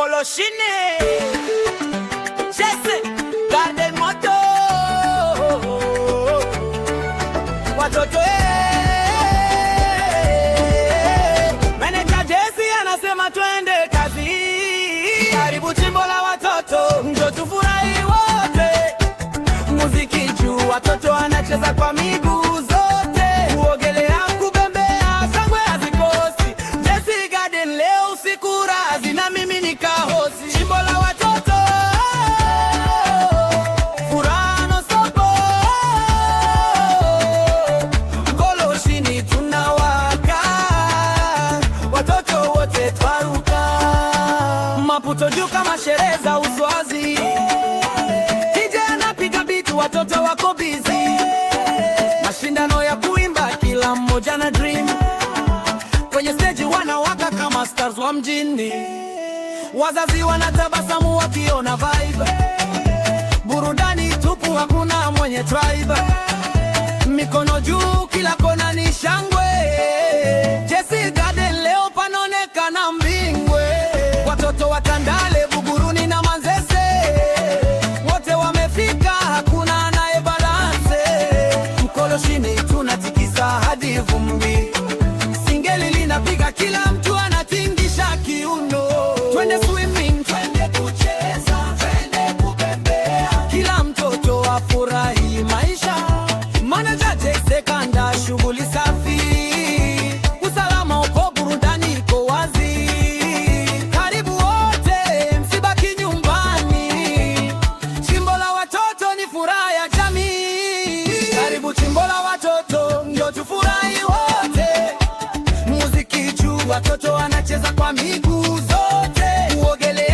Mkoloshini Jesse Garden Moto watoto Meneja Jesse anasema twende kazi. Karibu chimbo la watoto, njo tufurahi wote. Muziki juu, watoto wanacheza kwa miguu zote. Kuogelea, kubembea, shangwe hazikosi. Jesse Garden leo usiku razi na mimi nikahosi. Chimbo la watoto, furaha no sopo. Mkoloshini tunawaka, watoto wote twaruka. Maputo juu kama sherehe za uswazi. DJ anapiga beat, watoto wako busy. Mashindano ya kuimba, kila mmoja na dream. Kwenye stage wanawaka kama stars wa mjini. Wazazi wanatabasamu wakiona vibe. Burudani tupu, hakuna mwenye tribe. Mikono juu, kila kona ni shangwe. Jesse Garden leo panaonekana mbingwe. Watoto wa Tandale, Buguruni na Manzese, wote wamefika, hakuna anaye balance. Mkoloshini tunatikisa hadi vumbi. Singeli linapiga, kila mtu anatingisha kiuno. Twende swimming, twende kucheza, twende kubembea. Kila mtoto afurahi maisha. Manager Jesse kanda shughuli safi. Usalama upo, burudani iko wazi. Karibu wote, msibaki nyumbani. Chimbo la watoto ni furaha ya jamii. Karibu chimbo la watoto, ndio tufurahi wote. Muziki juu, watoto wanacheza kwa miguu zote. Kuogelea